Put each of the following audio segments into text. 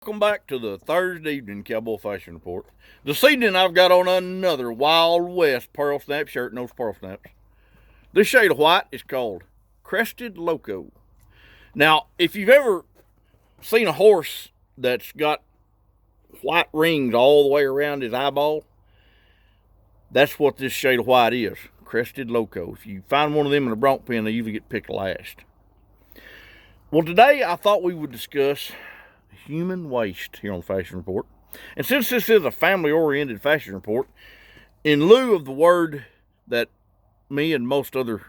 Welcome back to the Thursday evening Cowboy Fashion Report. This evening I've got on another Wild West pearl snap shirt, and those pearl snaps. This shade of white is called Crested Loco. Now, if you've ever seen a horse that's got white rings all the way around his eyeball, that's what this shade of white is, Crested Loco. If you find one of them in a bronc pen, they usually get picked last. Well, today I thought we would discuss human waste here on the Fashion Report. And since this is a family-oriented fashion report, in lieu of the word that me and most other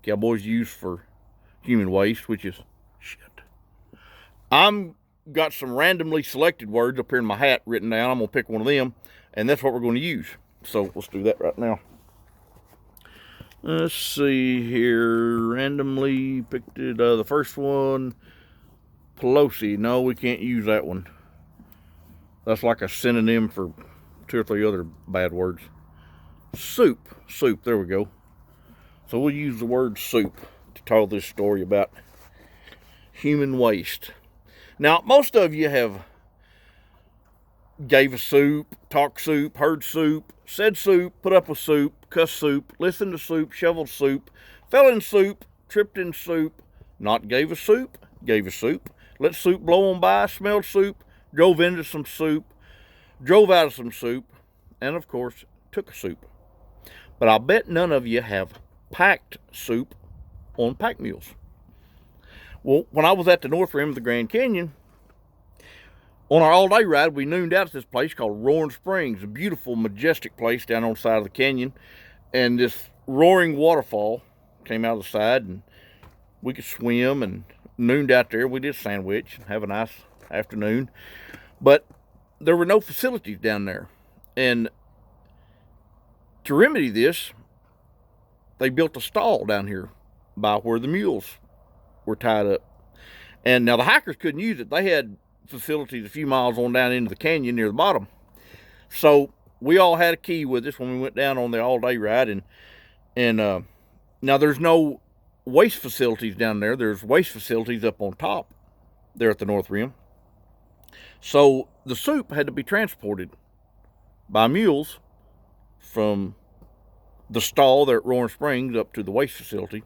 cowboys use for human waste, which is shit, I'm got some randomly selected words up here in my hat written down. I'm going to pick one of them, and that's what we're going to use. So let's do that right now. Let's see here. Randomly picked it. The first one, Pelosi. No, we can't use that one. That's like a synonym for 2 or 3 other bad words. Soup. Soup. There we go. So we'll use the word soup to tell this story about human waste. Now, most of you have gave a soup, talked soup, heard soup, said soup, put up with soup, cussed soup, listened to soup, shoveled soup, fell in soup, tripped in soup, not gave a soup, gave a soup, let soup blow on by, smelled soup, drove into some soup, drove out of some soup, and of course, took a soup. But I bet none of you have packed soup on pack mules. Well, when I was at the north rim of the Grand Canyon, on our all-day ride, we nooned out at this place called Roaring Springs, a beautiful, majestic place down on the side of the canyon. And this roaring waterfall came out of the side, and we could swim, and nooned out there. We did a sandwich, have a nice afternoon. But there were no facilities down there. And to remedy this, they built a stall down here by where the mules were tied up. And now the hikers couldn't use it. They had facilities a few miles on down into the canyon near the bottom. So we all had a key with us when we went down on the all-day ride. And now there's no waste facilities down there. There's waste facilities up on top there at the North Rim. So the soup had to be transported by mules from the stall there at Roaring Springs up to the waste facility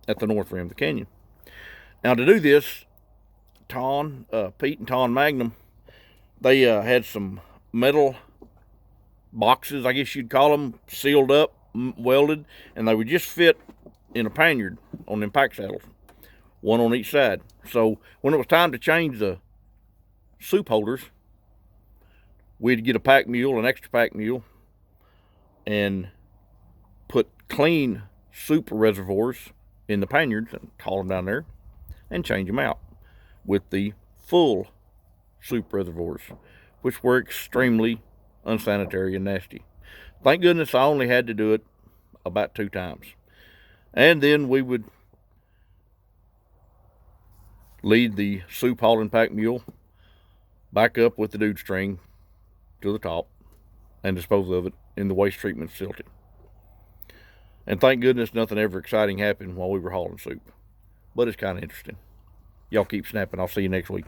at the North Rim of the canyon. Now to do this, Pete and Ton Magnum, they had some metal boxes, I guess you'd call them, sealed up, welded, and they would just fit in a panniard on them pack saddles, one on each side. So when it was time to change the soup holders, we'd get a pack mule, an extra pack mule, and put clean soup reservoirs in the panniards and haul them down there and change them out with the full soup reservoirs, which were extremely unsanitary and nasty. Thank goodness I only had to do it about 2 times. And then we would lead the soup hauling pack mule back up with the dude string to the top and dispose of it in the waste treatment facility. And thank goodness nothing ever exciting happened while we were hauling soup. But it's kind of interesting. Y'all keep snapping. I'll see you next week.